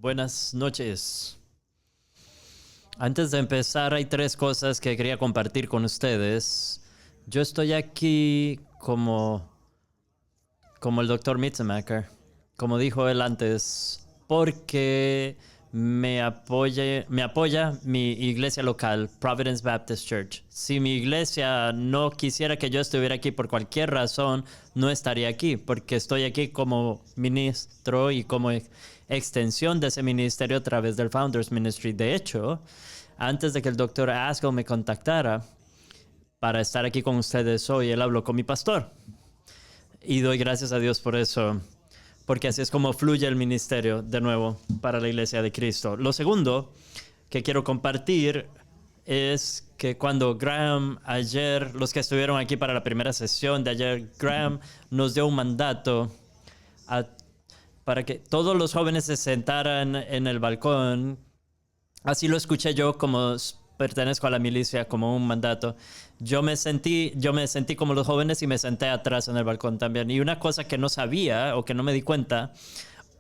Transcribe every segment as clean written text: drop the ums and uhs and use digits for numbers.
Buenas noches. Antes de empezar, hay tres cosas que quería compartir con ustedes. Yo estoy aquí como el Dr. Mitzemacher, como dijo él antes, porque me apoya mi iglesia local, Providence Baptist Church. Si mi iglesia no quisiera que yo estuviera aquí por cualquier razón, no estaría aquí, porque estoy aquí como ministro y como extensión de ese ministerio a través del Founders Ministry. De hecho, antes de que el Dr. Askell me contactara para estar aquí con ustedes hoy, él habló con mi pastor. Y doy gracias a Dios por eso, porque así es como fluye el ministerio de nuevo para la Iglesia de Cristo. Lo segundo que quiero compartir es que cuando Graham ayer, los que estuvieron aquí para la primera sesión de ayer, Graham nos dio un mandato para que todos los jóvenes se sentaran en el balcón. Así lo escuché yo, como pertenezco a la milicia, como un mandato. Yo me sentí como los jóvenes y me senté atrás en el balcón también. Y una cosa que no sabía o que no me di cuenta,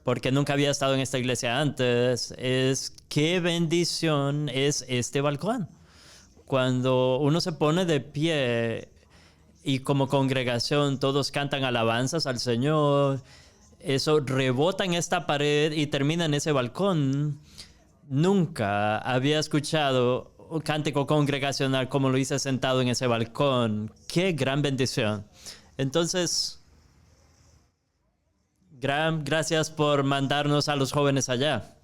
porque nunca había estado en esta iglesia antes, es qué bendición es este balcón. Cuando uno se pone de pie y como congregación todos cantan alabanzas al Señor, eso rebota en esta pared y termina en ese balcón. Nunca había escuchado un cántico congregacional como lo hice sentado en ese balcón. ¡Qué gran bendición! Entonces, Graham, gracias por mandarnos a los jóvenes allá.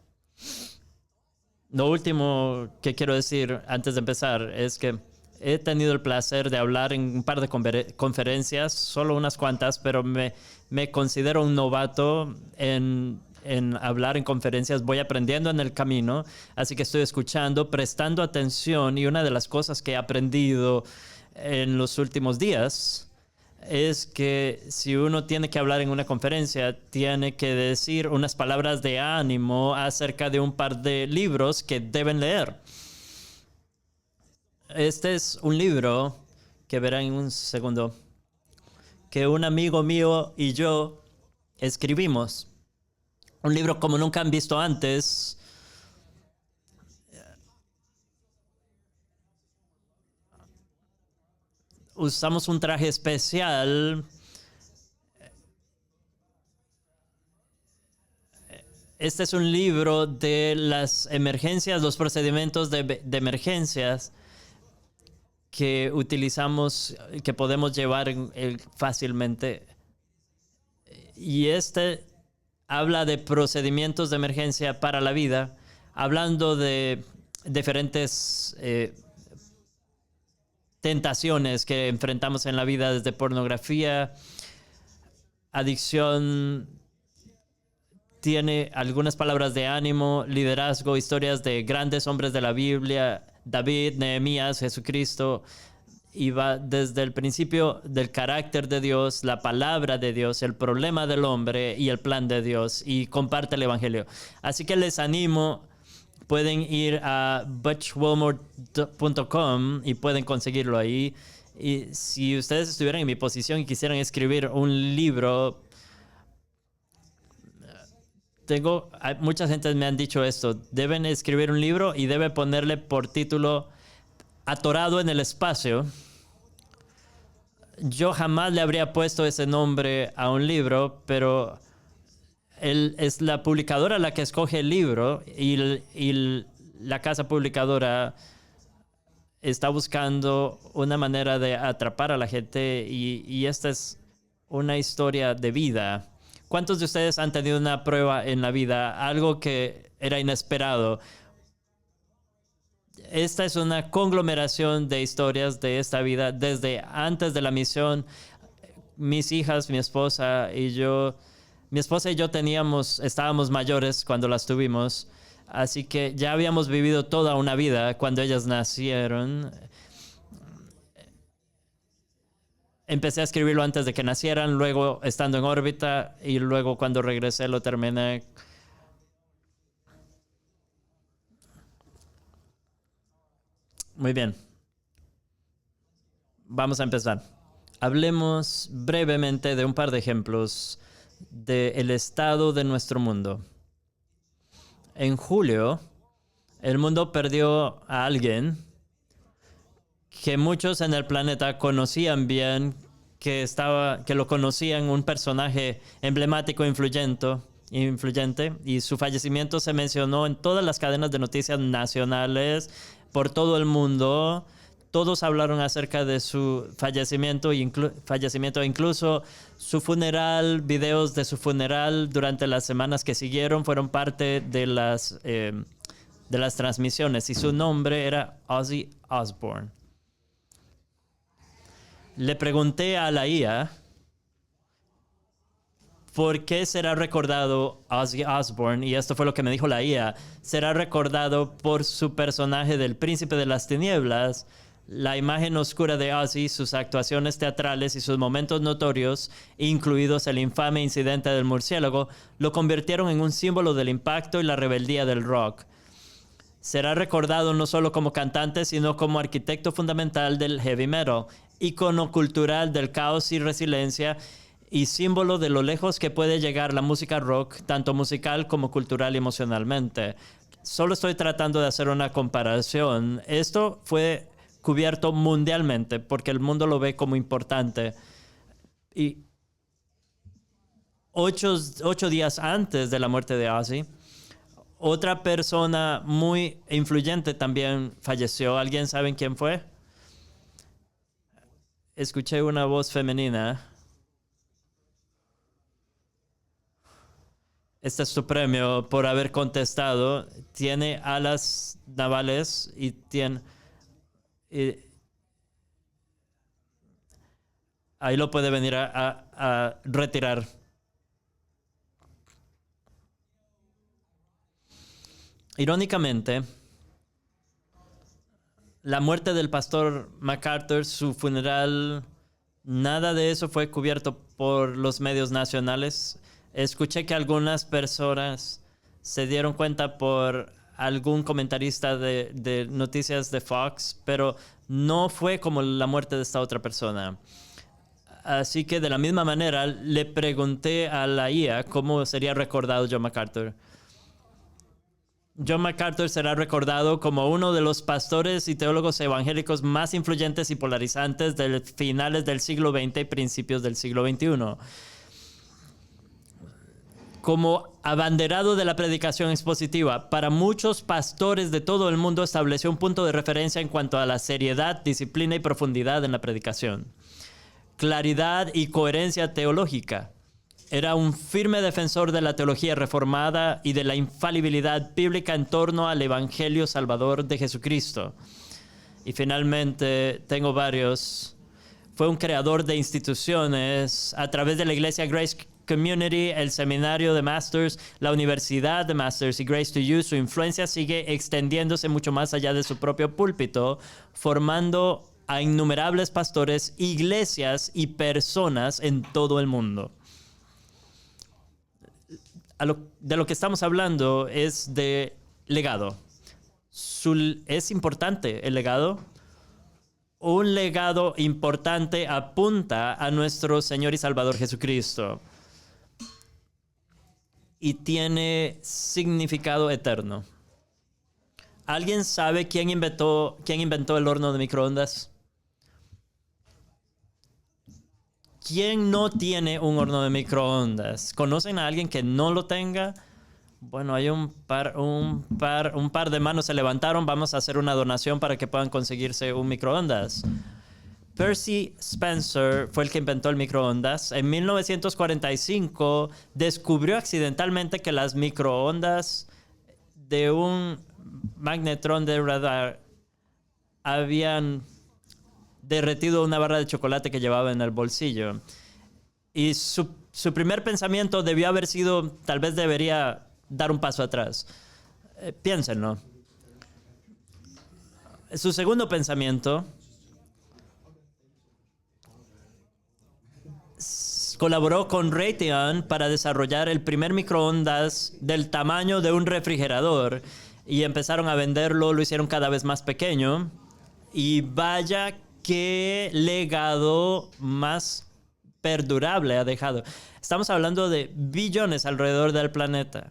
Lo último que quiero decir antes de empezar es que he tenido el placer de hablar en un par de conferencias, solo unas cuantas, pero me considero un novato en hablar en conferencias. Voy aprendiendo en el camino, así que estoy escuchando, prestando atención, y una de las cosas que he aprendido en los últimos días es que si uno tiene que hablar en una conferencia, tiene que decir unas palabras de ánimo acerca de un par de libros que deben leer. Este es un libro que verán en un segundo, que un amigo mío y yo escribimos. Un libro como nunca han visto antes. Usamos un traje especial. Este es un libro de las emergencias, los procedimientos de emergencias que utilizamos, que podemos llevar fácilmente. Y este habla de procedimientos de emergencia para la vida, hablando de diferentes tentaciones que enfrentamos en la vida, desde pornografía, adicción. Tiene algunas palabras de ánimo, liderazgo, historias de grandes hombres de la Biblia, David, Nehemías, Jesucristo. Y va desde el principio del carácter de Dios, la palabra de Dios, el problema del hombre y el plan de Dios, y comparte el evangelio. Así que les animo, pueden ir a butchwilmore.com y pueden conseguirlo ahí. Y si ustedes estuvieran en mi posición y quisieran escribir un libro, mucha gente me han dicho esto: deben escribir un libro y debe ponerle por título Atorado en el espacio. Yo jamás le habría puesto ese nombre a un libro, pero es la publicadora la que escoge el libro, y la casa publicadora está buscando una manera de atrapar a la gente, y esta es una historia de vida. ¿Cuántos de ustedes han tenido una prueba en la vida? Algo que era inesperado. Esta es una conglomeración de historias de esta vida. Desde antes de la misión, mis hijas, mi esposa y yo estábamos mayores cuando las tuvimos. Así que ya habíamos vivido toda una vida cuando ellas nacieron. Empecé a escribirlo antes de que nacieran, luego estando en órbita, y luego cuando regresé lo terminé. Muy bien. Vamos a empezar. Hablemos brevemente de un par de ejemplos del estado de nuestro mundo. En julio, el mundo perdió a alguien que muchos en el planeta conocían bien, que lo conocían, un personaje emblemático, influyente, y su fallecimiento se mencionó en todas las cadenas de noticias nacionales por todo el mundo. Todos hablaron acerca de su fallecimiento, incluso su funeral, videos de su funeral durante las semanas que siguieron fueron parte de las transmisiones, y su nombre era Ozzy Osbourne. Le pregunté a la IA por qué será recordado Ozzy Osbourne, y esto fue lo que me dijo la IA. Será recordado por su personaje del Príncipe de las Tinieblas. La imagen oscura de Ozzy, sus actuaciones teatrales y sus momentos notorios, incluidos el infame incidente del murciélago, lo convirtieron en un símbolo del impacto y la rebeldía del rock. Será recordado no solo como cantante, sino como arquitecto fundamental del heavy metal, ícono cultural del caos y resiliencia, y símbolo de lo lejos que puede llegar la música rock, tanto musical como cultural y emocionalmente. Solo estoy tratando de hacer una comparación. Esto fue cubierto mundialmente porque el mundo lo ve como importante. Y 8 días antes de la muerte de Ozzy, otra persona muy influyente también falleció. ¿Alguien sabe quién fue? Escuché una voz femenina. Este es tu premio por haber contestado. Tiene alas navales y tiene... ahí lo puede venir a retirar. Irónicamente, la muerte del pastor MacArthur, su funeral, nada de eso fue cubierto por los medios nacionales. Escuché que algunas personas se dieron cuenta por algún comentarista de noticias de Fox, pero no fue como la muerte de esta otra persona. Así que de la misma manera le pregunté a la IA cómo sería recordado John MacArthur. John MacArthur será recordado como uno de los pastores y teólogos evangélicos más influyentes y polarizantes de finales del siglo XX y principios del siglo XXI. Como abanderado de la predicación expositiva, para muchos pastores de todo el mundo estableció un punto de referencia en cuanto a la seriedad, disciplina y profundidad en la predicación. Claridad y coherencia teológica. Era un firme defensor de la teología reformada y de la infalibilidad bíblica en torno al Evangelio Salvador de Jesucristo. Y finalmente, tengo varios. Fue un creador de instituciones a través de la iglesia Grace Community, el seminario de Masters, la universidad de Masters y Grace to You. Su influencia sigue extendiéndose mucho más allá de su propio púlpito, formando a innumerables pastores, iglesias y personas en todo el mundo. De lo que estamos hablando es de legado. Es importante el legado. Un legado importante apunta a nuestro Señor y Salvador Jesucristo y tiene significado eterno. ¿Alguien sabe quién inventó el horno de microondas? ¿Quién no tiene un horno de microondas? ¿Conocen a alguien que no lo tenga? Bueno, hay un par de manos se levantaron. Vamos a hacer una donación para que puedan conseguirse un microondas. Percy Spencer fue el que inventó el microondas. En 1945 descubrió accidentalmente que las microondas de un magnetrón de radar habían derretido una barra de chocolate que llevaba en el bolsillo. Y su primer pensamiento debió haber sido, tal vez debería dar un paso atrás. Piénsenlo. Su segundo pensamiento, colaboró con Raytheon para desarrollar el primer microondas del tamaño de un refrigerador y empezaron a venderlo, lo hicieron cada vez más pequeño y vaya qué legado más perdurable ha dejado. Estamos hablando de billones alrededor del planeta.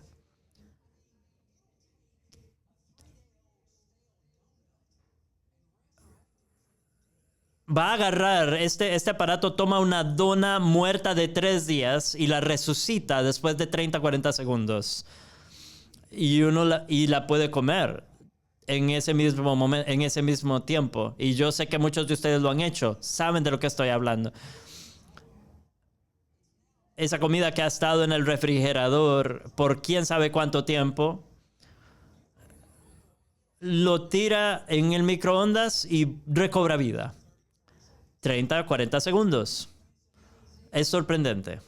va a agarrar, este aparato toma una dona muerta de 3 días y la resucita después de 30, 40 segundos. Y la puede comer en ese mismo momento, en ese mismo tiempo. Y yo sé que muchos de ustedes lo han hecho, saben de lo que estoy hablando. Esa comida que ha estado en el refrigerador por quién sabe cuánto tiempo, lo tira en el microondas y recobra vida. 30, 40 segundos. Es sorprendente.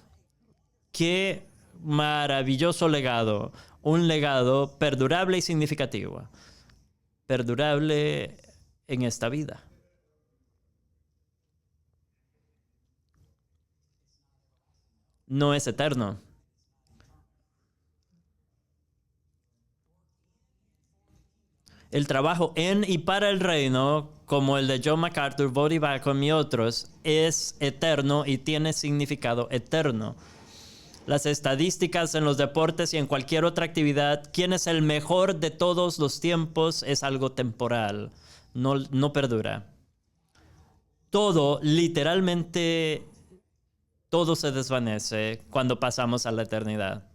Qué maravilloso legado. Un legado perdurable y significativo. Perdurable en esta vida. No es eterno. El trabajo en y para el reino, como el de John MacArthur, Voddie Baucham y otros, es eterno y tiene significado eterno. Las estadísticas en los deportes y en cualquier otra actividad, quién es el mejor de todos los tiempos, es algo temporal, no perdura. Todo, literalmente, todo se desvanece cuando pasamos a la eternidad.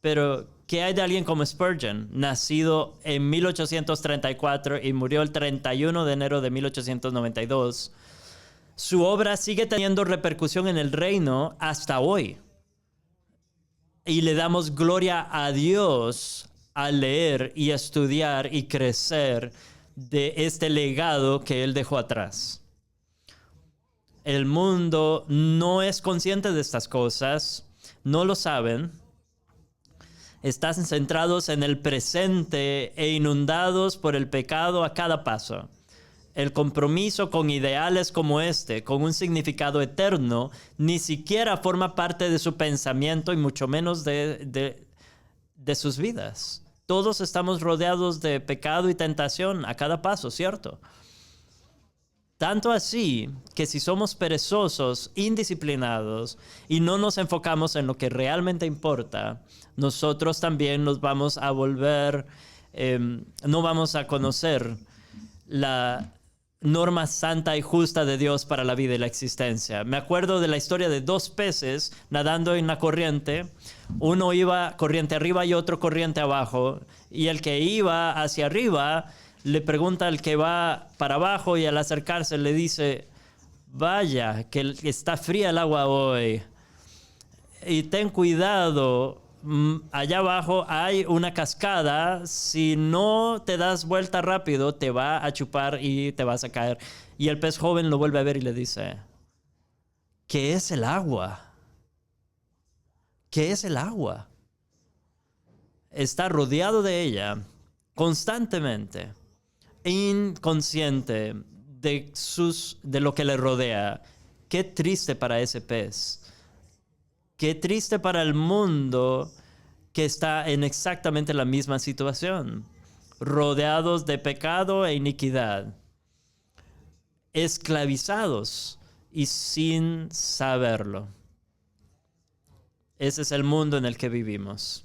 Pero, ¿qué hay de alguien como Spurgeon, nacido en 1834 y murió el 31 de enero de 1892? Su obra sigue teniendo repercusión en el reino hasta hoy. Y le damos gloria a Dios al leer y estudiar y crecer de este legado que Él dejó atrás. El mundo no es consciente de estas cosas, no lo saben. Están centrados en el presente e inundados por el pecado a cada paso. El compromiso con ideales como este, con un significado eterno, ni siquiera forma parte de su pensamiento y mucho menos de sus vidas. Todos estamos rodeados de pecado y tentación a cada paso, ¿cierto? Tanto así que si somos perezosos, indisciplinados y no nos enfocamos en lo que realmente importa, nosotros también nos vamos a volver, no vamos a conocer la norma santa y justa de Dios para la vida y la existencia. Me acuerdo de la historia de 2 peces nadando en la corriente. Uno iba corriente arriba y otro corriente abajo. Y el que iba hacia arriba le pregunta al que va para abajo y al acercarse le dice: vaya, que está fría el agua hoy. Y ten cuidado, allá abajo hay una cascada. Si no te das vuelta rápido, te va a chupar y te vas a caer. Y el pez joven lo vuelve a ver y le dice: ¿qué es el agua? ¿Qué es el agua? Está rodeado de ella constantemente, inconsciente de lo que le rodea. Qué triste para ese pez. Qué triste para el mundo que está en exactamente la misma situación, rodeados de pecado e iniquidad, esclavizados y sin saberlo. Ese es el mundo en el que vivimos.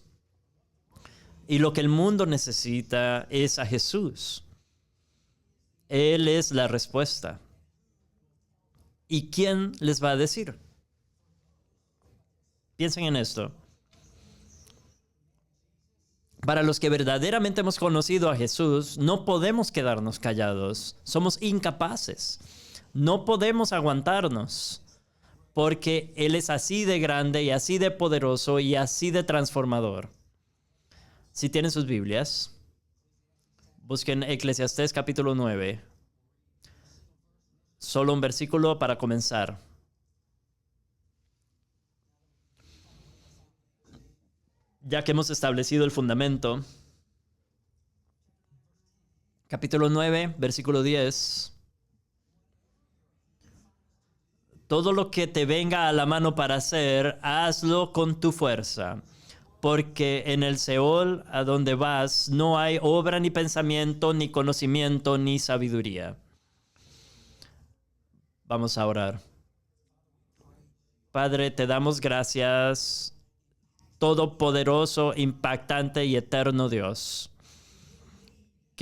Y lo que el mundo necesita es a Jesús. Él es la respuesta. ¿Y quién les va a decir? Piensen en esto. Para los que verdaderamente hemos conocido a Jesús, no podemos quedarnos callados. Somos incapaces. No podemos aguantarnos. Porque Él es así de grande y así de poderoso y así de transformador. Si tienen sus Biblias, busquen Eclesiastés capítulo 9. Solo un versículo para comenzar. Ya que hemos establecido el fundamento. Capítulo 9, versículo 10. Todo lo que te venga a la mano para hacer, hazlo con tu fuerza. Porque en el Seol a donde vas no hay obra, ni pensamiento, ni conocimiento, ni sabiduría. Vamos a orar. Padre, te damos gracias, todopoderoso, impactante y eterno Dios,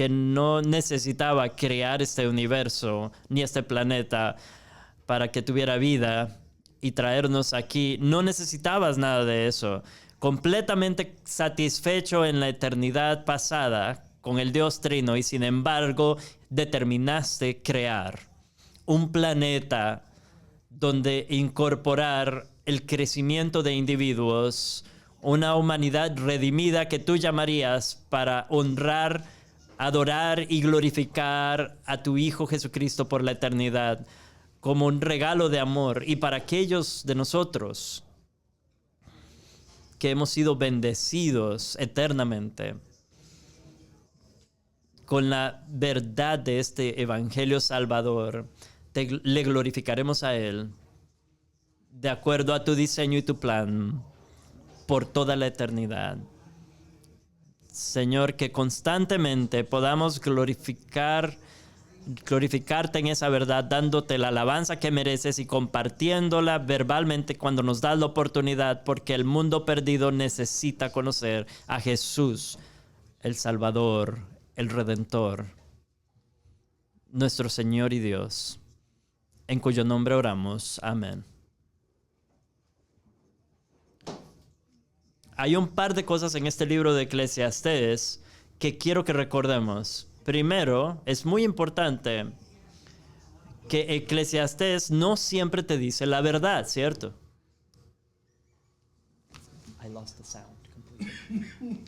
que no necesitaba crear este universo ni este planeta para que tuviera vida y traernos aquí. No necesitabas nada de eso. Completamente satisfecho en la eternidad pasada con el Dios Trino, y sin embargo determinaste crear un planeta donde incorporar el crecimiento de individuos, una humanidad redimida que tú llamarías para honrar, adorar y glorificar a tu Hijo Jesucristo por la eternidad, como un regalo de amor. Y para aquellos de nosotros que hemos sido bendecidos eternamente con la verdad de este Evangelio Salvador, le glorificaremos a Él de acuerdo a tu diseño y tu plan por toda la eternidad. Señor, que constantemente podamos glorificarte en esa verdad, dándote la alabanza que mereces y compartiéndola verbalmente cuando nos das la oportunidad, porque el mundo perdido necesita conocer a Jesús, el Salvador, el Redentor, nuestro Señor y Dios, en cuyo nombre oramos. Amén. Hay un par de cosas en este libro de Eclesiastés que quiero que recordemos. Primero, es muy importante que Eclesiastés no siempre te dice la verdad, ¿cierto? I lost the sound completely.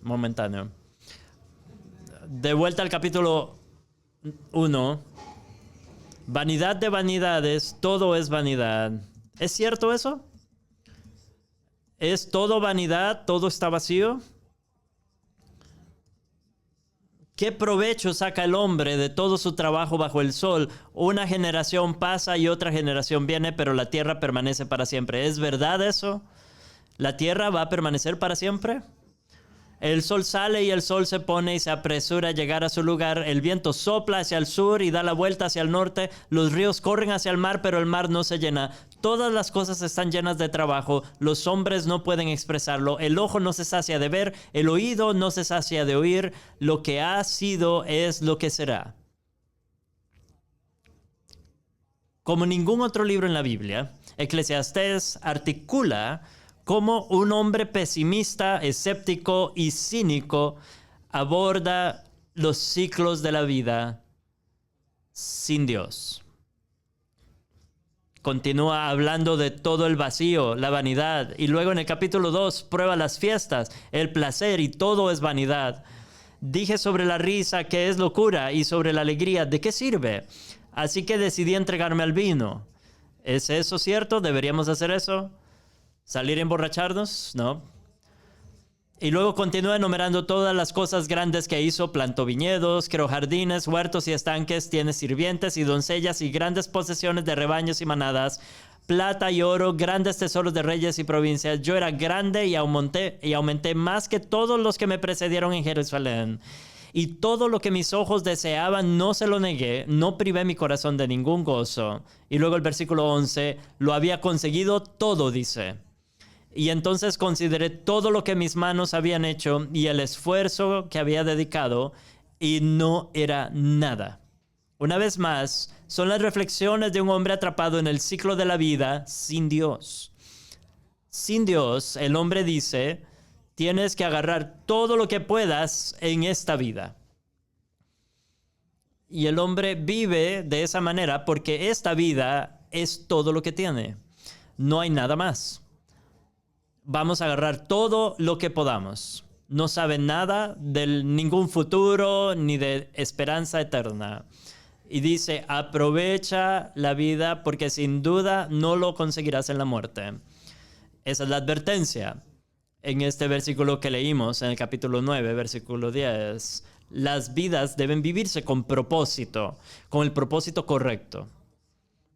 Momentáneo. De vuelta al capítulo 1. Vanidad de vanidades, todo es vanidad. ¿Es cierto eso? ¿Es todo vanidad? ¿Todo está vacío? ¿Qué provecho saca el hombre de todo su trabajo bajo el sol? Una generación pasa y otra generación viene, pero la tierra permanece para siempre. ¿Es verdad eso? ¿La tierra va a permanecer para siempre? El sol sale y el sol se pone y se apresura a llegar a su lugar. El viento sopla hacia el sur y da la vuelta hacia el norte. Los ríos corren hacia el mar, pero el mar no se llena. Todas las cosas están llenas de trabajo. Los hombres no pueden expresarlo. El ojo no se sacia de ver. El oído no se sacia de oír. Lo que ha sido es lo que será. Como ningún otro libro en la Biblia, Eclesiastés articula cómo un hombre pesimista, escéptico y cínico aborda los ciclos de la vida sin Dios. Continúa hablando de todo el vacío, la vanidad, y luego en el capítulo 2 prueba las fiestas, el placer, y todo es vanidad. Dije sobre la risa que es locura, y sobre la alegría, ¿de qué sirve? Así que decidí entregarme al vino. ¿Es eso cierto? ¿Deberíamos hacer eso? ¿Salir a emborracharnos? No. Y luego continúa enumerando todas las cosas grandes que hizo. Plantó viñedos, creó jardines, huertos y estanques, tiene sirvientes y doncellas y grandes posesiones de rebaños y manadas, plata y oro, grandes tesoros de reyes y provincias. Yo era grande y aumenté más que todos los que me precedieron en Jerusalén. Y todo lo que mis ojos deseaban no se lo negué, no privé mi corazón de ningún gozo. Y luego el versículo 11, lo había conseguido todo, dice. Y entonces consideré todo lo que mis manos habían hecho y el esfuerzo que había dedicado, y no era nada. Una vez más, son las reflexiones de un hombre atrapado en el ciclo de la vida sin Dios. Sin Dios, el hombre dice, tienes que agarrar todo lo que puedas en esta vida. Y el hombre vive de esa manera porque esta vida es todo lo que tiene. No hay nada más. Vamos a agarrar todo lo que podamos. No sabe nada de ningún futuro ni de esperanza eterna. Y dice, aprovecha la vida porque sin duda no lo conseguirás en la muerte. Esa es la advertencia. En este versículo que leímos, en el capítulo 9, versículo 10, las vidas deben vivirse con propósito, con el propósito correcto.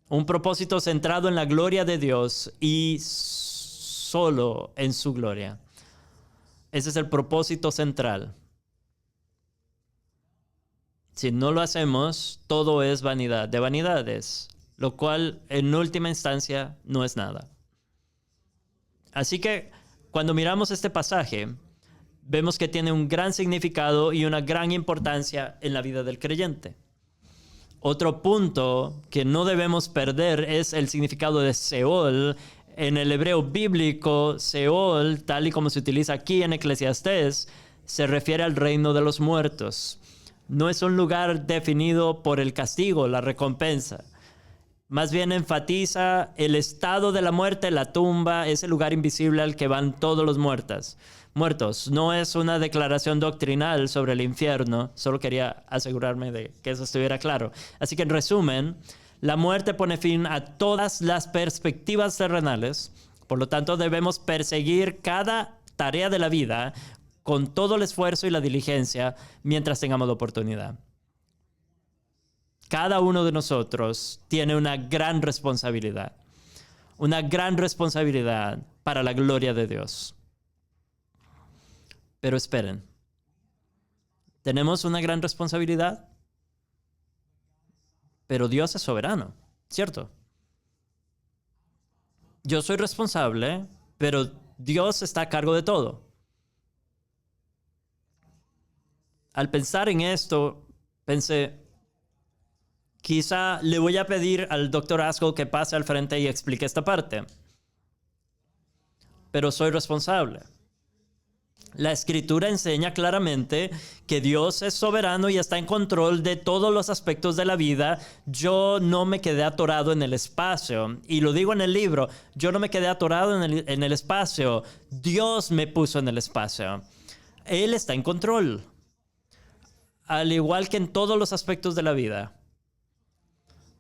Un propósito centrado en la gloria de Dios y solo en su gloria. Ese es el propósito central. Si no lo hacemos, todo es vanidad de vanidades, lo cual en última instancia no es nada. Así que cuando miramos este pasaje, vemos que tiene un gran significado y una gran importancia en la vida del creyente. Otro punto que no debemos perder es el significado de Seol. En el hebreo bíblico, Seol, tal y como se utiliza aquí en Eclesiastés, se refiere al reino de los muertos. No es un lugar definido por el castigo, la recompensa. Más bien enfatiza el estado de la muerte, la tumba, ese lugar invisible al que van todos los muertos. No es una declaración doctrinal sobre el infierno, solo quería asegurarme de que eso estuviera claro. Así que en resumen, la muerte pone fin a todas las perspectivas terrenales, por lo tanto debemos perseguir cada tarea de la vida con todo el esfuerzo y la diligencia mientras tengamos la oportunidad. Cada uno de nosotros tiene una gran responsabilidad para la gloria de Dios. Pero esperen, tenemos una gran responsabilidad, pero Dios es soberano, ¿cierto? Yo soy responsable, pero Dios está a cargo de todo. Al pensar en esto, pensé, quizá le voy a pedir al Dr. Askell que pase al frente y explique esta parte. Pero soy responsable. La Escritura enseña claramente que Dios es soberano y está en control de todos los aspectos de la vida. Yo no me quedé atorado en el espacio. Y lo digo en el libro, yo no me quedé atorado en el espacio. Dios me puso en el espacio. Él está en control. Al igual que en todos los aspectos de la vida.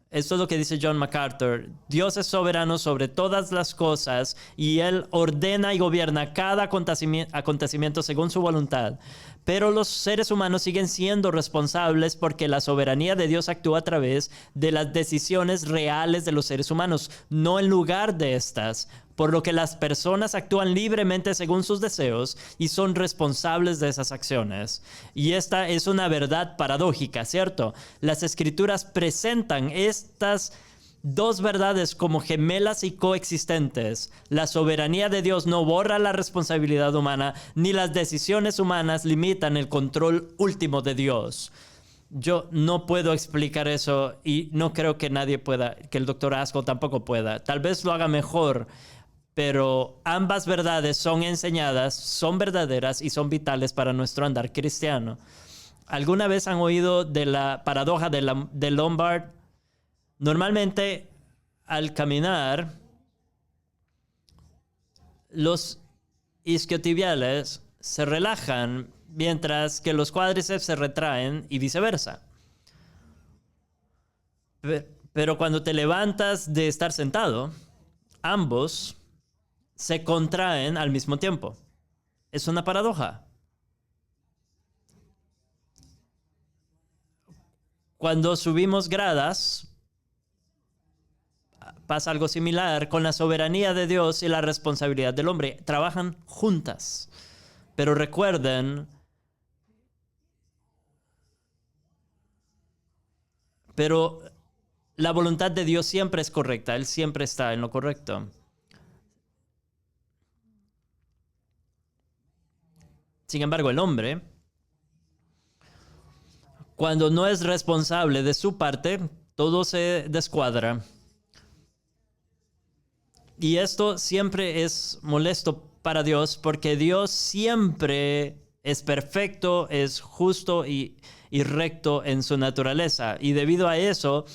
Esto es lo que dice John MacArthur. Dios es soberano sobre todas las cosas y Él ordena y gobierna cada acontecimiento según su voluntad. Pero los seres humanos siguen siendo responsables porque la soberanía de Dios actúa a través de las decisiones reales de los seres humanos, no en lugar de estas. Por lo que las personas actúan libremente según sus deseos y son responsables de esas acciones. Y esta es una verdad paradójica, ¿cierto? Las Escrituras presentan estas dos verdades como gemelas y coexistentes. La soberanía de Dios no borra la responsabilidad humana, ni las decisiones humanas limitan el control último de Dios. Yo no puedo explicar eso y no creo que nadie pueda, que el Dr. Askell tampoco pueda. Tal vez lo haga mejor, pero ambas verdades son enseñadas, son verdaderas y son vitales para nuestro andar cristiano. ¿Alguna vez han oído de la paradoja de Lombard? Normalmente, al caminar, los isquiotibiales se relajan mientras que los cuádriceps se retraen y viceversa. Pero cuando te levantas de estar sentado, ambos se contraen al mismo tiempo. Es una paradoja. Cuando subimos gradas, pasa algo similar con la soberanía de Dios y la responsabilidad del hombre. Trabajan juntas. Pero recuerden, pero la voluntad de Dios siempre es correcta. Él siempre está en lo correcto. Sin embargo, el hombre, cuando no es responsable de su parte, todo se descuadra. Y esto siempre es molesto para Dios porque Dios siempre es perfecto, es justo y recto en su naturaleza. Y debido a eso,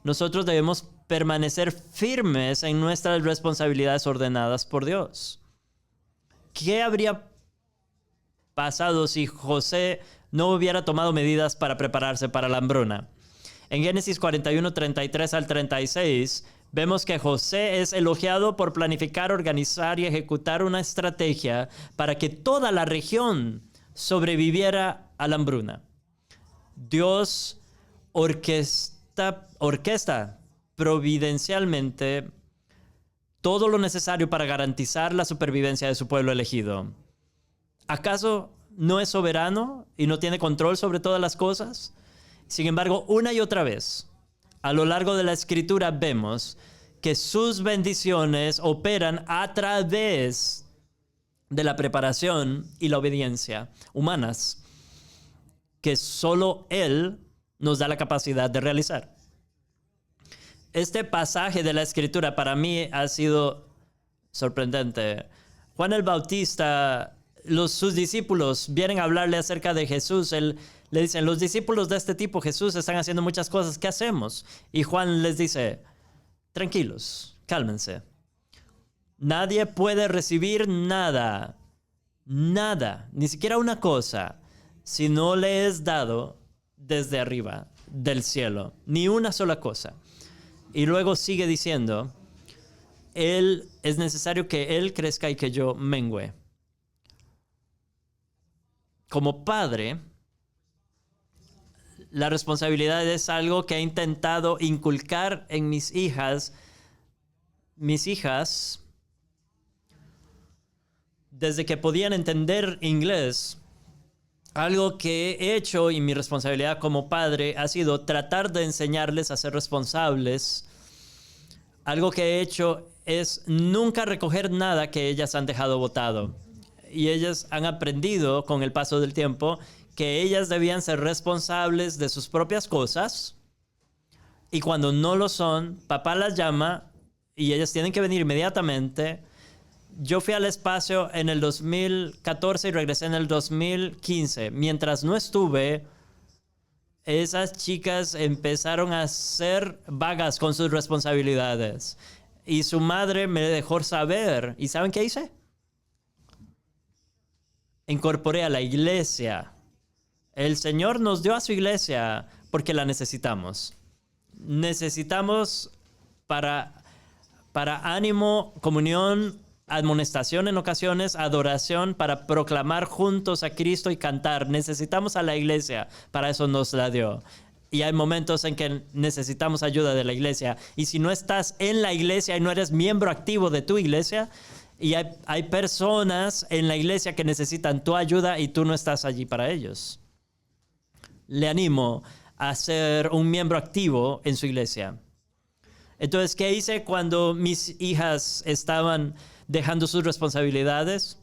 nosotros debemos permanecer firmes en nuestras responsabilidades ordenadas por Dios. ¿Qué habría pasado si José no hubiera tomado medidas para prepararse para la hambruna? En Génesis 41, 33 al 36, vemos que José es elogiado por planificar, organizar y ejecutar una estrategia para que toda la región sobreviviera a la hambruna. Dios orquesta providencialmente todo lo necesario para garantizar la supervivencia de su pueblo elegido. ¿Acaso no es soberano y no tiene control sobre todas las cosas? Sin embargo, una y otra vez, a lo largo de la Escritura vemos que sus bendiciones operan a través de la preparación y la obediencia humanas, que solo Él nos da la capacidad de realizar. Este pasaje de la Escritura para mí ha sido sorprendente. Juan el Bautista, sus discípulos vienen a hablarle acerca de Jesús. Él le dicen, los discípulos de este tipo, Jesús, están haciendo muchas cosas. ¿Qué hacemos? Y Juan les dice, tranquilos, cálmense. Nadie puede recibir nada, ni siquiera una cosa, si no le es dado desde arriba, del cielo. Ni una sola cosa. Y luego sigue diciendo, es necesario que Él crezca y que yo mengüe. Como padre, la responsabilidad es algo que he intentado inculcar en mis hijas, desde que podían entender inglés. Algo que he hecho y mi responsabilidad como padre ha sido tratar de enseñarles a ser responsables. Algo que he hecho es nunca recoger nada que ellas han dejado botado. Y ellas han aprendido con el paso del tiempo que ellas debían ser responsables de sus propias cosas. Y cuando no lo son, papá las llama y ellas tienen que venir inmediatamente. Yo fui al espacio en el 2014 y regresé en el 2015. Mientras no estuve, esas chicas empezaron a ser vagas con sus responsabilidades. Y su madre me dejó saber. ¿Y saben qué hice? Incorporé a la iglesia. El Señor nos dio a su iglesia porque la necesitamos. Necesitamos para ánimo, comunión, admonestación en ocasiones, adoración, para proclamar juntos a Cristo y cantar. Necesitamos a la iglesia, para eso nos la dio. Y hay momentos en que necesitamos ayuda de la iglesia. Y si no estás en la iglesia y no eres miembro activo de tu iglesia, y hay personas en la iglesia que necesitan tu ayuda y tú no estás allí para ellos. Le animo a ser un miembro activo en su iglesia. Entonces, ¿qué hice cuando mis hijas estaban dejando sus responsabilidades?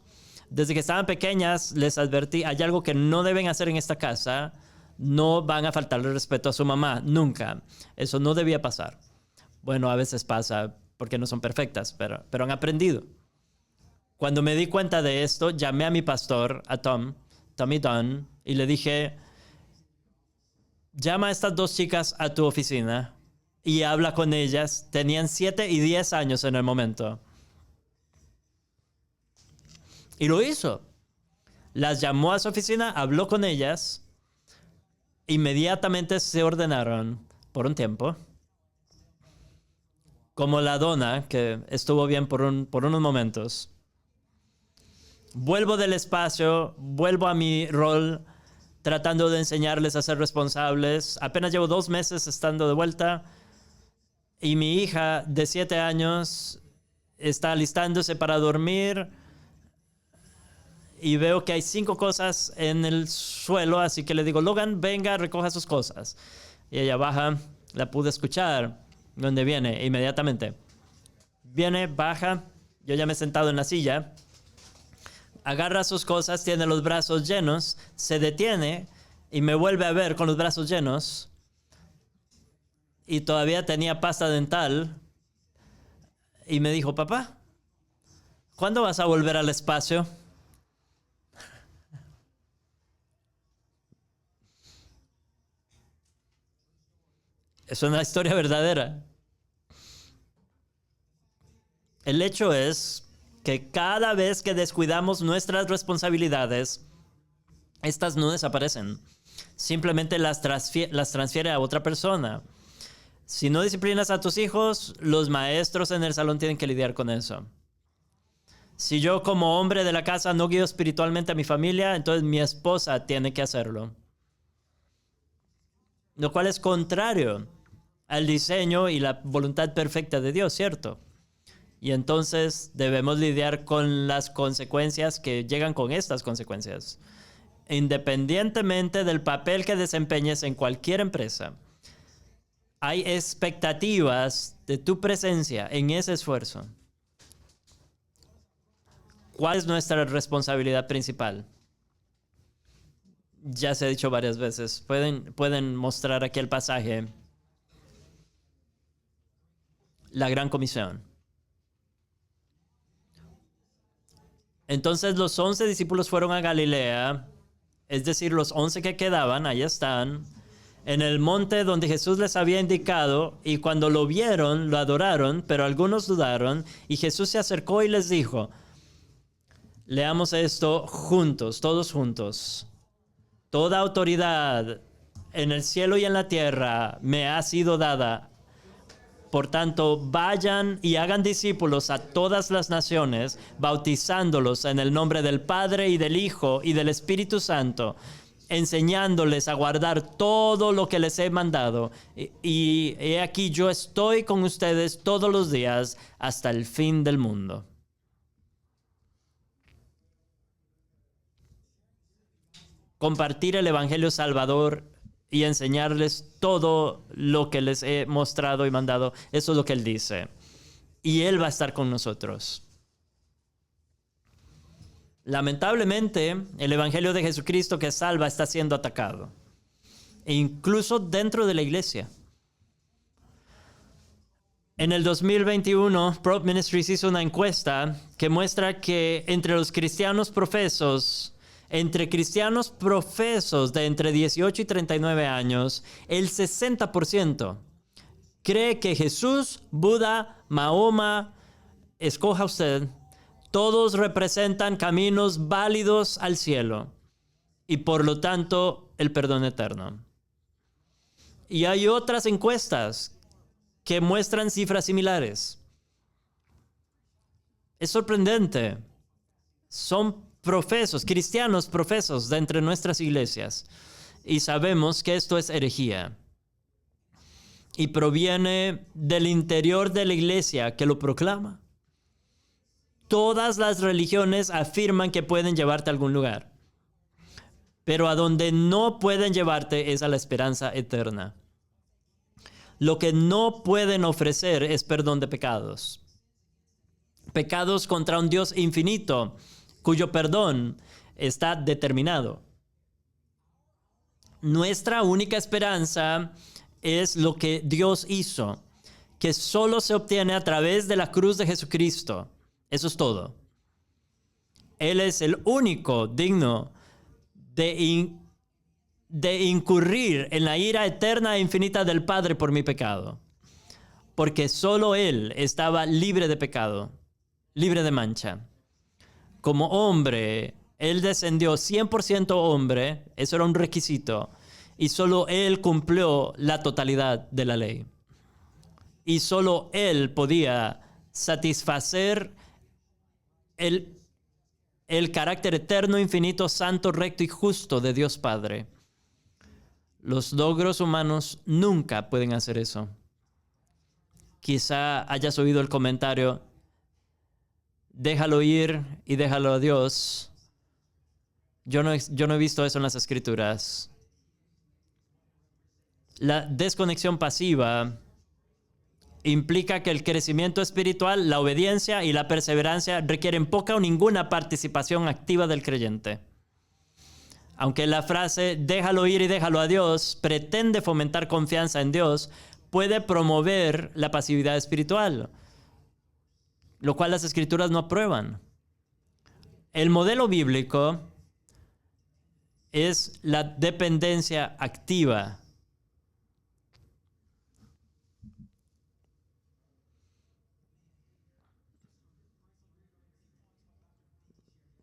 Desde que estaban pequeñas les advertí, hay algo que no deben hacer en esta casa. No van a faltarle respeto a su mamá, nunca. Eso no debía pasar. Bueno, a veces pasa porque no son perfectas, pero han aprendido. Cuando me di cuenta de esto, llamé a mi pastor, a Tommy Dunn, y le dije, llama a estas dos chicas a tu oficina y habla con ellas. Tenían 7 y 10 años en el momento. Y lo hizo. Las llamó a su oficina, habló con ellas. Inmediatamente se ordenaron por un tiempo. Como la dona, que estuvo bien por unos momentos. Vuelvo del espacio, vuelvo a mi rol, tratando de enseñarles a ser responsables. Apenas llevo 2 meses estando de vuelta. Y mi hija de 7 años está alistándose para dormir. Y veo que hay 5 cosas en el suelo, así que le digo, Logan, venga, recoja sus cosas. Y ella baja, la pude escuchar, donde viene inmediatamente. Viene, baja, yo ya me he sentado en la silla, agarra sus cosas, tiene los brazos llenos, se detiene y me vuelve a ver con los brazos llenos. Y todavía tenía pasta dental. Y me dijo, papá, ¿cuándo vas a volver al espacio? Es una historia verdadera. El hecho es que cada vez que descuidamos nuestras responsabilidades, estas no desaparecen. Simplemente las transfiere a otra persona. Si no disciplinas a tus hijos, los maestros en el salón tienen que lidiar con eso. Si yo como hombre de la casa no guío espiritualmente a mi familia, entonces mi esposa tiene que hacerlo. Lo cual es contrario al diseño y la voluntad perfecta de Dios, ¿cierto? Y entonces debemos lidiar con las consecuencias que llegan con estas consecuencias. Independientemente del papel que desempeñes en cualquier empresa, hay expectativas de tu presencia en ese esfuerzo. ¿Cuál es nuestra responsabilidad principal? Ya se ha dicho varias veces. Pueden mostrar aquí el pasaje. La Gran Comisión. Entonces los 11 discípulos fueron a Galilea, es decir, los 11 que quedaban, ahí están, en el monte donde Jesús les había indicado, y cuando lo vieron, lo adoraron, pero algunos dudaron, y Jesús se acercó y les dijo, leamos esto juntos, todos juntos. Toda autoridad en el cielo y en la tierra me ha sido dada. Por tanto, vayan y hagan discípulos a todas las naciones, bautizándolos en el nombre del Padre y del Hijo y del Espíritu Santo, enseñándoles a guardar todo lo que les he mandado. Y he aquí, yo estoy con ustedes todos los días hasta el fin del mundo. Compartir el Evangelio Salvador y enseñarles todo lo que les he mostrado y mandado. Eso es lo que Él dice. Y Él va a estar con nosotros. Lamentablemente, el Evangelio de Jesucristo que salva está siendo atacado. E incluso dentro de la iglesia. En el 2021, Prop Ministries hizo una encuesta que muestra que entre cristianos profesos de entre 18 y 39 años, el 60% cree que Jesús, Buda, Mahoma, escoja usted, todos representan caminos válidos al cielo y por lo tanto el perdón eterno. Y hay otras encuestas que muestran cifras similares. Es sorprendente. Son cristianos profesos de entre nuestras iglesias. Y sabemos que esto es herejía. Y proviene del interior de la iglesia que lo proclama. Todas las religiones afirman que pueden llevarte a algún lugar. Pero a donde no pueden llevarte es a la esperanza eterna. Lo que no pueden ofrecer es perdón de pecados. Pecados contra un Dios infinito, cuyo perdón está determinado. Nuestra única esperanza es lo que Dios hizo, que solo se obtiene a través de la cruz de Jesucristo. Eso es todo. Él es el único digno de incurrir en la ira eterna e infinita del Padre por mi pecado. Porque solo Él estaba libre de pecado, libre de mancha. Como hombre, Él descendió 100% hombre, eso era un requisito, y solo Él cumplió la totalidad de la ley. Y solo Él podía satisfacer el carácter eterno, infinito, santo, recto y justo de Dios Padre. Los logros humanos nunca pueden hacer eso. Quizá hayas oído el comentario, déjalo ir y déjalo a Dios. Yo no he visto eso en las Escrituras. La desconexión pasiva implica que el crecimiento espiritual, la obediencia y la perseverancia requieren poca o ninguna participación activa del creyente. Aunque la frase déjalo ir y déjalo a Dios pretende fomentar confianza en Dios, puede promover la pasividad espiritual, lo cual las Escrituras no aprueban. El modelo bíblico es la dependencia activa.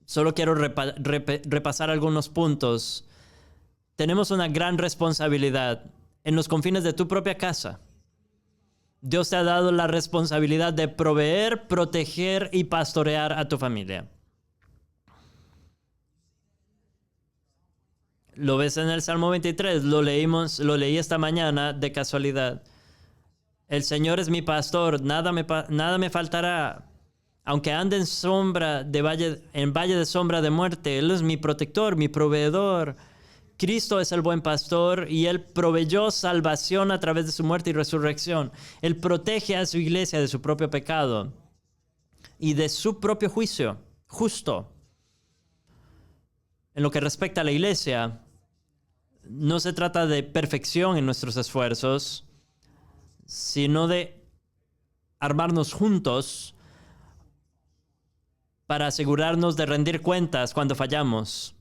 Solo quiero repasar algunos puntos. Tenemos una gran responsabilidad en los confines de tu propia casa. Dios te ha dado la responsabilidad de proveer, proteger y pastorear a tu familia. Lo ves en el Salmo 23, lo leí esta mañana de casualidad. El Señor es mi pastor, nada me faltará. Aunque ande en valle de sombra de muerte, Él es mi protector, mi proveedor. Cristo es el buen pastor y Él proveyó salvación a través de su muerte y resurrección. Él protege a su iglesia de su propio pecado y de su propio juicio justo. En lo que respecta a la iglesia, no se trata de perfección en nuestros esfuerzos, sino de armarnos juntos para asegurarnos de rendir cuentas cuando fallamos,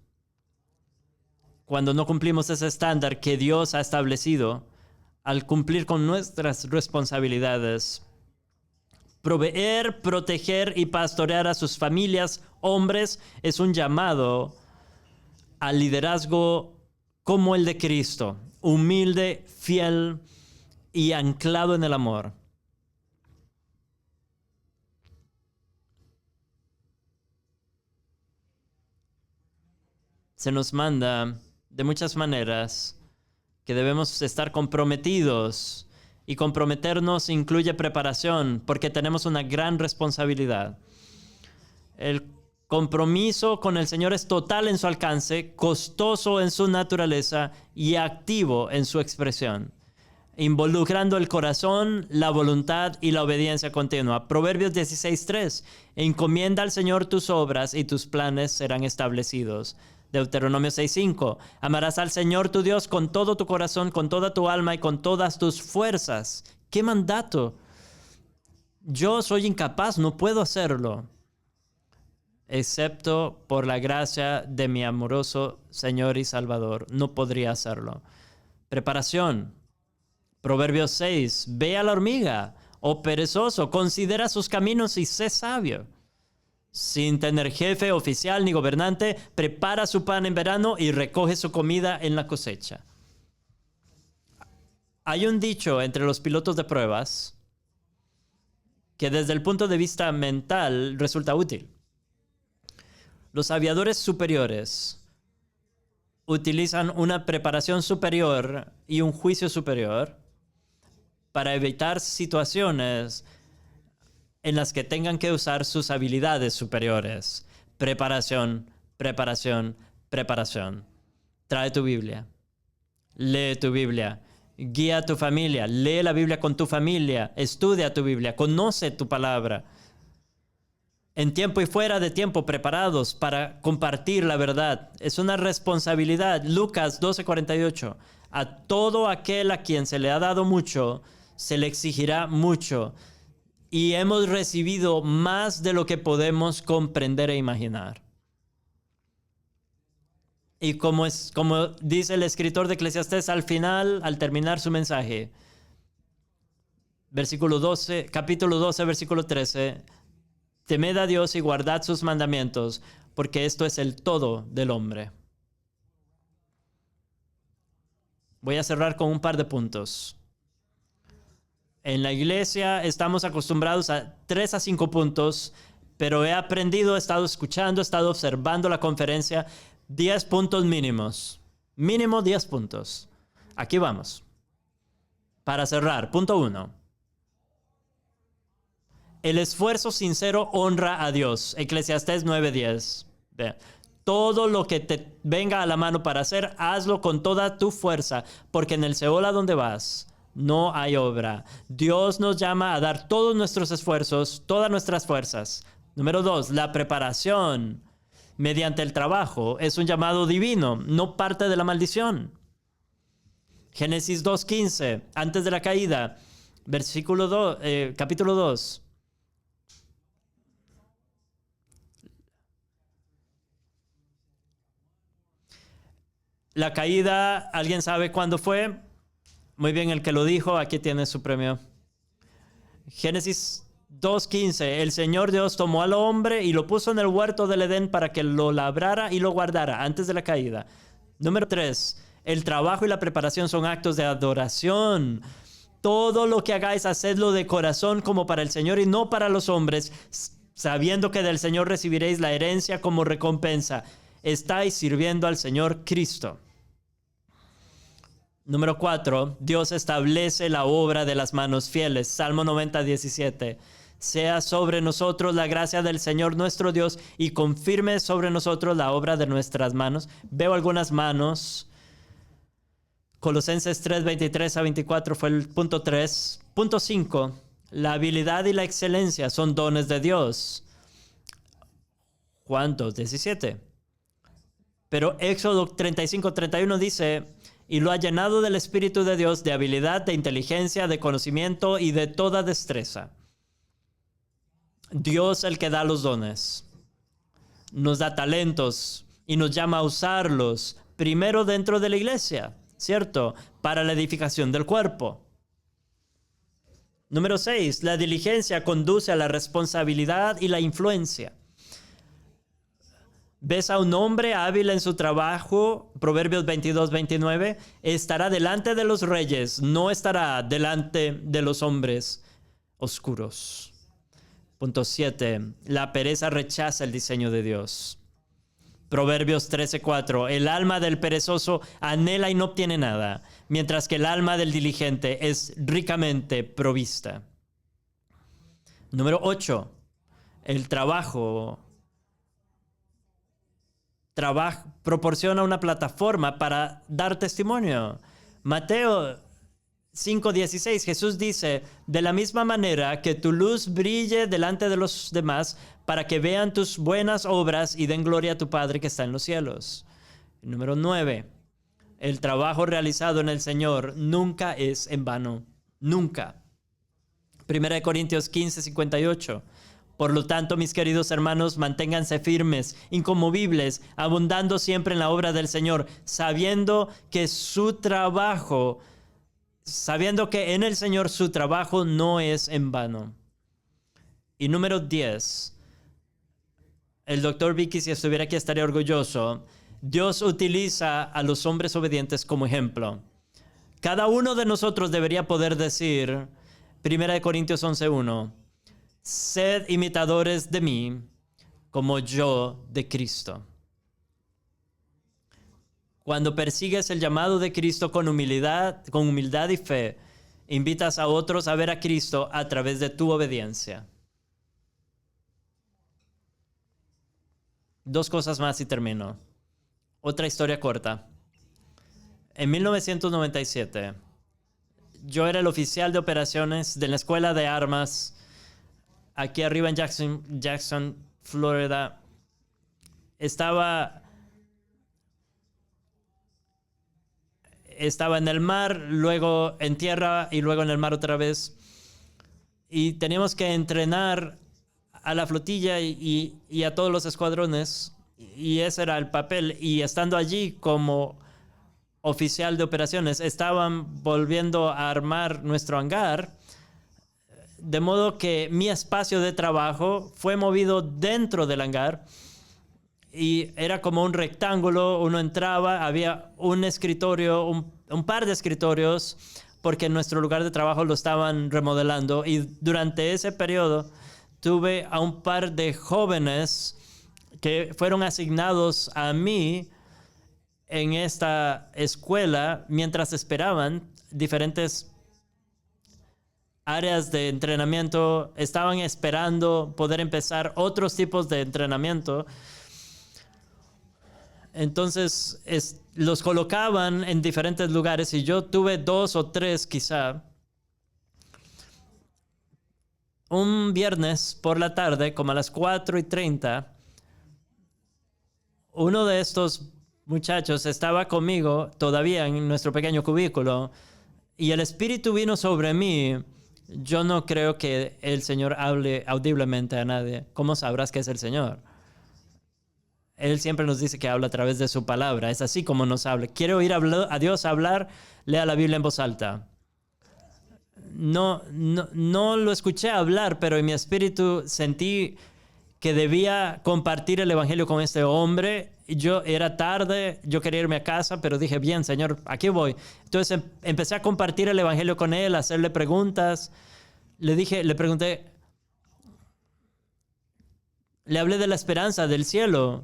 cuando no cumplimos ese estándar que Dios ha establecido, al cumplir con nuestras responsabilidades. Proveer, proteger y pastorear a sus familias, hombres, es un llamado al liderazgo como el de Cristo, humilde, fiel y anclado en el amor. Se nos manda de muchas maneras que debemos estar comprometidos, y comprometernos incluye preparación porque tenemos una gran responsabilidad. El compromiso con el Señor es total en su alcance, costoso en su naturaleza y activo en su expresión, involucrando el corazón, la voluntad y la obediencia continua. Proverbios 16:3. Encomienda al Señor tus obras y tus planes serán establecidos. Deuteronomio 6:5. Amarás al Señor tu Dios con todo tu corazón, con toda tu alma y con todas tus fuerzas. ¡Qué mandato! Yo soy incapaz, no puedo hacerlo, excepto por la gracia de mi amoroso Señor y Salvador. No podría hacerlo. Preparación. Proverbios 6. Ve a la hormiga, oh perezoso, considera sus caminos y sé sabio. Sin tener jefe, oficial ni gobernante, prepara su pan en verano y recoge su comida en la cosecha. Hay un dicho entre los pilotos de pruebas que desde el punto de vista mental resulta útil. Los aviadores superiores utilizan una preparación superior y un juicio superior para evitar situaciones en las que tengan que usar sus habilidades superiores. Preparación, preparación, preparación. Trae tu Biblia. Lee tu Biblia. Guía a tu familia. Lee la Biblia con tu familia. Estudia tu Biblia. Conoce tu palabra. En tiempo y fuera de tiempo, preparados para compartir la verdad. Es una responsabilidad. Lucas 12:48. A todo aquel a quien se le ha dado mucho, se le exigirá mucho. Y hemos recibido más de lo que podemos comprender e imaginar. Y como dice el escritor de Eclesiastés al final, al terminar su mensaje, capítulo 12, versículo 13, temed a Dios y guardad sus mandamientos, porque esto es el todo del hombre. Voy a cerrar con un par de puntos. En la iglesia estamos acostumbrados a 3 a 5 puntos, pero he aprendido, he estado escuchando, he estado observando la conferencia, 10 puntos mínimos. Mínimo 10 puntos. Aquí vamos. Para cerrar, punto 1. El esfuerzo sincero honra a Dios. Eclesiastés 9:10. Todo lo que te venga a la mano para hacer, hazlo con toda tu fuerza, porque en el Seol a donde vas no hay obra. Dios nos llama a dar todos nuestros esfuerzos, todas nuestras fuerzas. Número 2, la preparación mediante el trabajo es un llamado divino, no parte de la maldición. Génesis 2:15, antes de la caída, capítulo 2. La caída, ¿alguien sabe cuándo fue? Muy bien, el que lo dijo, aquí tiene su premio. Génesis 2:15. El Señor Dios tomó al hombre y lo puso en el huerto del Edén para que lo labrara y lo guardara antes de la caída. Número 3. El trabajo y la preparación son actos de adoración. Todo lo que hagáis, hacedlo de corazón como para el Señor y no para los hombres, sabiendo que del Señor recibiréis la herencia como recompensa. Estáis sirviendo al Señor Cristo. Número 4, Dios establece la obra de las manos fieles. Salmo 90, 17. Sea sobre nosotros la gracia del Señor nuestro Dios y confirme sobre nosotros la obra de nuestras manos. Veo algunas manos. Colosenses 3, 23 a 24 fue el punto 3. Punto 5. La habilidad y la excelencia son dones de Dios. Juan 2, 17. Pero Éxodo 35, 31 dice: y lo ha llenado del Espíritu de Dios, de habilidad, de inteligencia, de conocimiento y de toda destreza. Dios el que da los dones. Nos da talentos y nos llama a usarlos, primero dentro de la iglesia, ¿cierto? Para la edificación del cuerpo. Número 6. La diligencia conduce a la responsabilidad y la influencia. ¿Ves a un hombre hábil en su trabajo? Proverbios 22, 29. Estará delante de los reyes, no estará delante de los hombres oscuros. Punto 7. La pereza rechaza el diseño de Dios. Proverbios 13, 4. El alma del perezoso anhela y no obtiene nada, mientras que el alma del diligente es ricamente provista. Número 8. El trabajo proporciona una plataforma para dar testimonio. Mateo 5:16, Jesús dice: de la misma manera que tu luz brille delante de los demás, para que vean tus buenas obras y den gloria a tu Padre que está en los cielos. Número 9. El trabajo realizado en el Señor nunca es en vano. Nunca. 1 Corintios 15:58. Por lo tanto, mis queridos hermanos, manténganse firmes, inconmovibles, abundando siempre en la obra del Señor, sabiendo que en el Señor su trabajo no es en vano. Y número 10. El doctor Vicky, si estuviera aquí, estaría orgulloso. Dios utiliza a los hombres obedientes como ejemplo. Cada uno de nosotros debería poder decir, 1 Corintios 11:1, sed imitadores de mí, como yo de Cristo. Cuando persigues el llamado de Cristo con humildad y fe, invitas a otros a ver a Cristo a través de tu obediencia. 2 cosas más y termino. Otra historia corta. En 1997, yo era el oficial de operaciones de la escuela de armas aquí arriba en Jackson, Florida. Estaba en el mar, luego en tierra y luego en el mar otra vez. Y teníamos que entrenar a la flotilla y a todos los escuadrones. Y ese era el papel. Y estando allí como oficial de operaciones, estaban volviendo a armar nuestro hangar. De modo que mi espacio de trabajo fue movido dentro del hangar y era como un rectángulo. Uno entraba, había un escritorio, un par de escritorios, porque nuestro lugar de trabajo lo estaban remodelando. Y durante ese periodo tuve a un par de jóvenes que fueron asignados a mí en esta escuela mientras esperaban diferentes áreas de entrenamiento. Estaban esperando poder empezar otros tipos de entrenamiento. Entonces los colocaban en diferentes lugares y yo tuve 2 o 3 quizá. Un viernes por la tarde, como a las 4:30, uno de estos muchachos estaba conmigo todavía en nuestro pequeño cubículo y el Espíritu vino sobre mí. Yo no creo que el Señor hable audiblemente a nadie. ¿Cómo sabrás que es el Señor? Él siempre nos dice que habla a través de su palabra. Es así como nos habla. ¿Quiere oír a Dios hablar? Lea la Biblia en voz alta. No lo escuché hablar, pero en mi espíritu sentí que debía compartir el evangelio con este hombre. Era tarde, yo quería irme a casa, pero dije, bien, Señor, aquí voy. Entonces empecé a compartir el evangelio con él, a hacerle preguntas. Le pregunté, le hablé de la esperanza del cielo.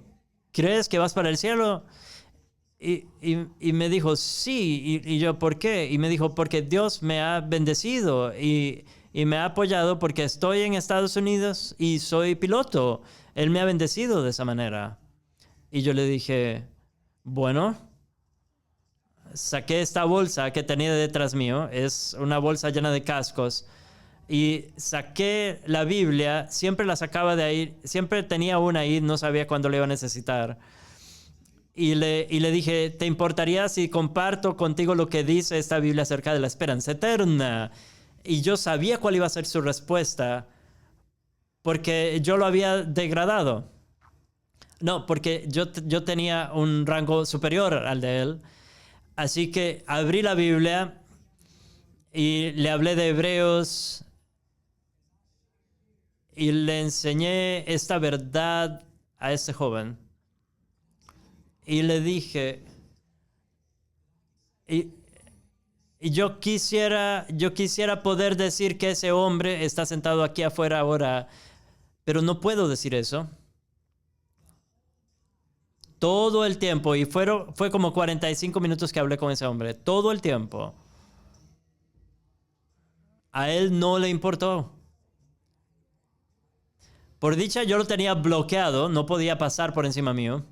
¿Crees que vas para el cielo? Y me dijo, sí. Y yo, ¿por qué? Y me dijo, porque Dios me ha bendecido y me ha apoyado porque estoy en Estados Unidos y soy piloto. Él me ha bendecido de esa manera. Y yo le dije, bueno, saqué esta bolsa que tenía detrás mío. Es una bolsa llena de cascos. Y saqué la Biblia, siempre la sacaba de ahí, siempre tenía una ahí, no sabía cuándo la iba a necesitar. Y le dije, ¿te importaría si comparto contigo lo que dice esta Biblia acerca de la esperanza eterna? Y yo sabía cuál iba a ser su respuesta, porque yo lo había degradado. No, porque yo tenía un rango superior al de él. Así que abrí la Biblia y le hablé de Hebreos y le enseñé esta verdad a este joven. Y le dije, y, y yo quisiera poder decir que ese hombre está sentado aquí afuera ahora, pero no puedo decir eso. Todo el tiempo, y fue como 45 minutos que hablé con ese hombre, todo el tiempo. A él no le importó. Por dicha yo lo tenía bloqueado, no podía pasar por encima mío.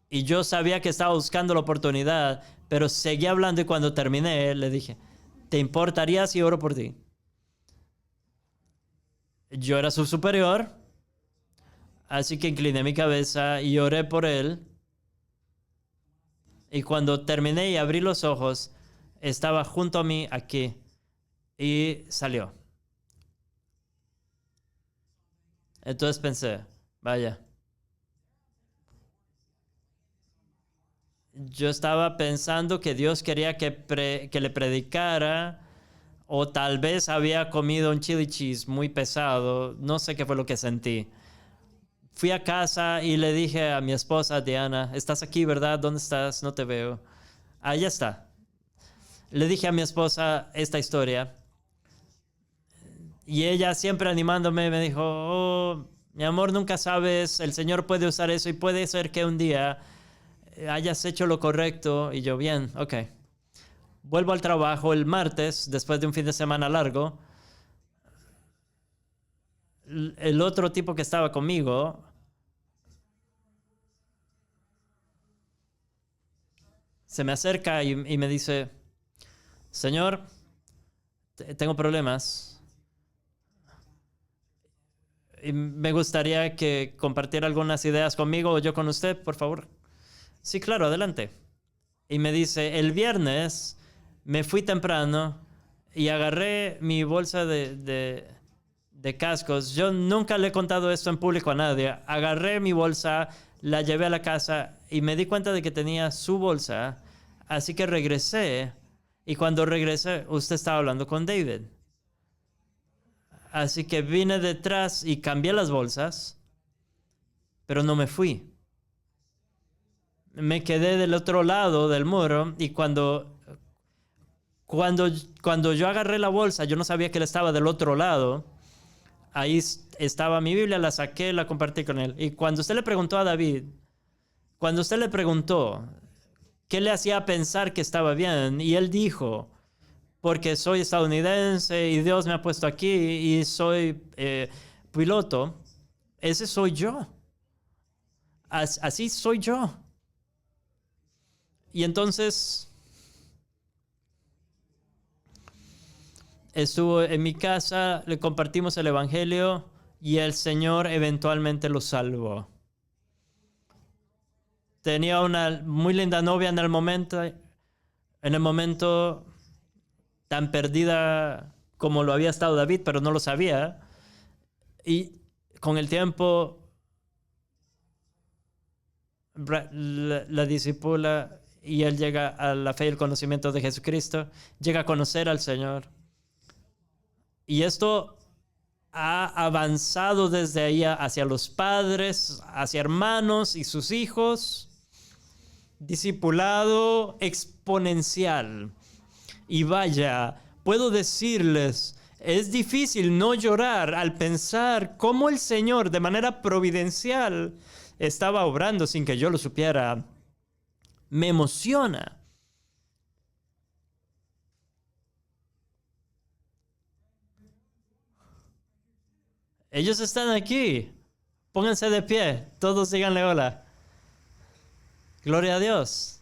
Y yo sabía que estaba buscando la oportunidad, pero seguí hablando y cuando terminé le dije, ¿te importaría si oro por ti? Yo era su superior, así que incliné mi cabeza y oré por él. Y cuando terminé y abrí los ojos, estaba junto a mí aquí y salió. Entonces pensé, vaya. Yo estaba pensando que Dios quería que le predicara, o tal vez había comido un chili cheese muy pesado. No sé qué fue lo que sentí. Fui a casa y le dije a mi esposa Diana, ¿estás aquí, verdad? ¿Dónde estás? No te veo. Ahí está. Le dije a mi esposa esta historia y ella siempre animándome me dijo, oh, mi amor, nunca sabes, el Señor puede usar eso y puede ser que un día hayas hecho lo correcto. Y yo, bien, ok. Vuelvo al trabajo el martes, después de un fin de semana largo. El otro tipo que estaba conmigo se me acerca y me dice, Señor, tengo problemas. Y me gustaría que compartiera algunas ideas conmigo o yo con usted, por favor. Sí, claro, adelante. Y me dice, el viernes me fui temprano y agarré mi bolsa de cascos. Yo nunca le he contado esto en público a nadie. Agarré mi bolsa, la llevé a la casa y me di cuenta de que tenía su bolsa. Así que regresé. Y cuando regresé, usted estaba hablando con David. Así que vine detrás y cambié las bolsas, pero no me fui. Me quedé del otro lado del muro y cuando yo agarré la bolsa, yo no sabía que él estaba del otro lado. Ahí estaba mi Biblia, la saqué, la compartí con él. Y cuando usted le preguntó a David, cuando usted le preguntó qué le hacía pensar que estaba bien, y él dijo, porque soy estadounidense y Dios me ha puesto aquí y soy piloto, ese soy yo. Así soy yo. Y entonces estuvo en mi casa, le compartimos el evangelio y el Señor eventualmente lo salvó. Tenía una muy linda novia en el momento tan perdida como lo había estado David, pero no lo sabía. Y con el tiempo la discípula y él llega a la fe y el conocimiento de Jesucristo, llega a conocer al Señor. Y esto ha avanzado desde ahí hacia los padres, hacia hermanos y sus hijos. Discipulado exponencial. Y vaya, puedo decirles, es difícil no llorar al pensar cómo el Señor de manera providencial estaba obrando sin que yo lo supiera. me emociona. Ellos están aquí. Pónganse de pie. Todos díganle hola. Gloria a Dios.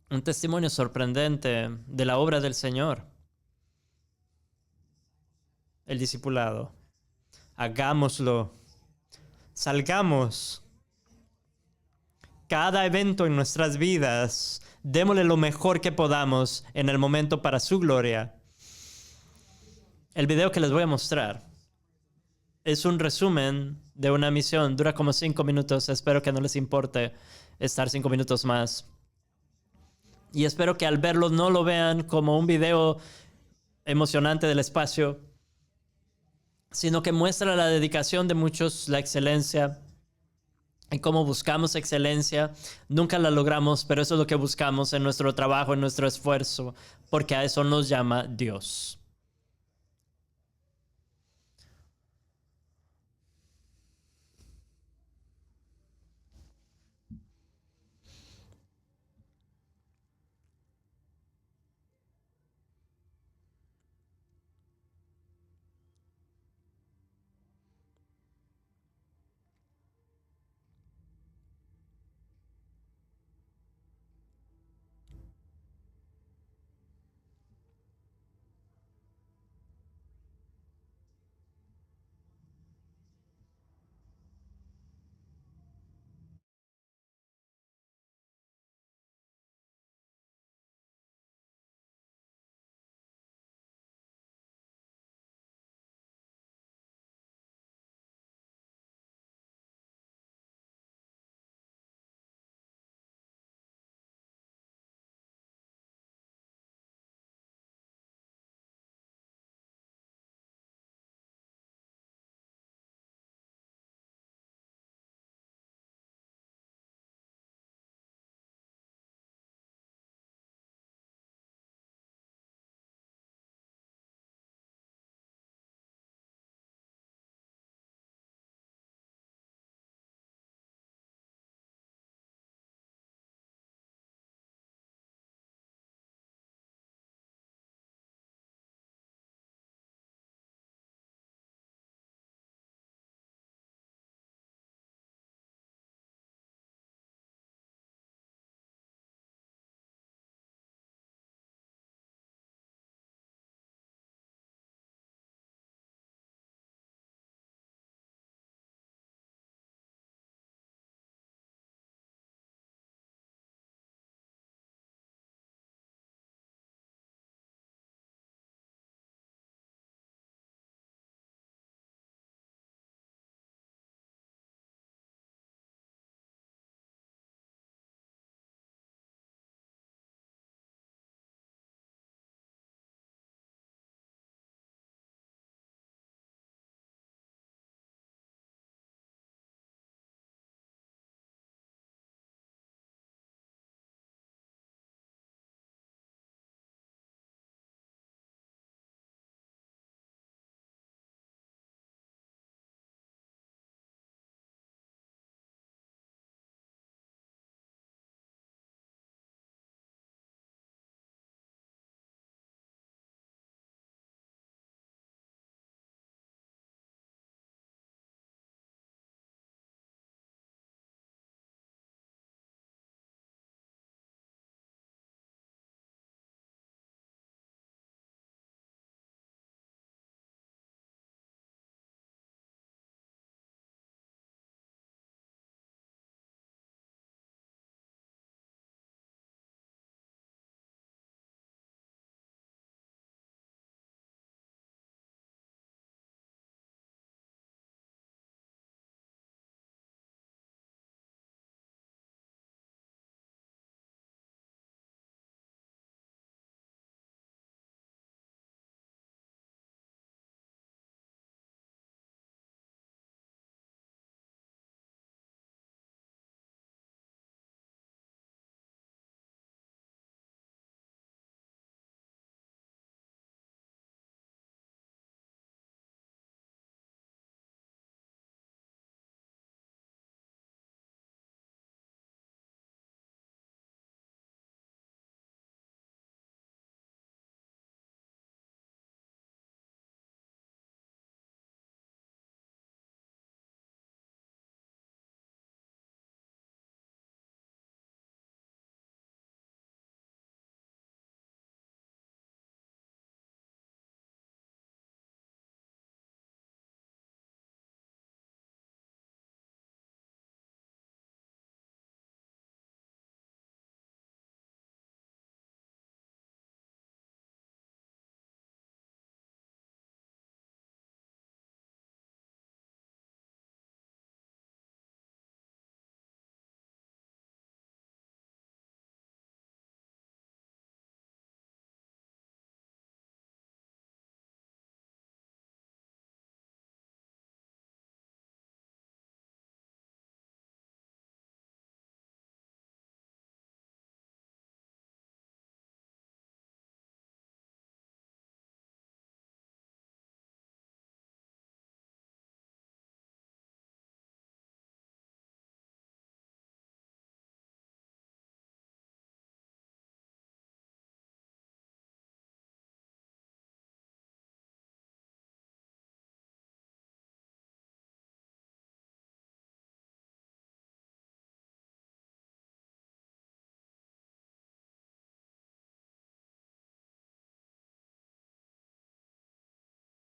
Un testimonio sorprendente de la obra del Señor. El discipulado. Hagámoslo. Salgamos. Cada evento en nuestras vidas, démosle lo mejor que podamos en el momento para su gloria. El video que les voy a mostrar es un resumen de una misión. Dura como 5 minutos. Espero que no les importe estar 5 minutos más. Y espero que al verlo no lo vean como un video emocionante del espacio, sino que muestra la dedicación de muchos, la excelencia, y cómo buscamos excelencia. Nunca la logramos, pero eso es lo que buscamos en nuestro trabajo, en nuestro esfuerzo, porque a eso nos llama Dios.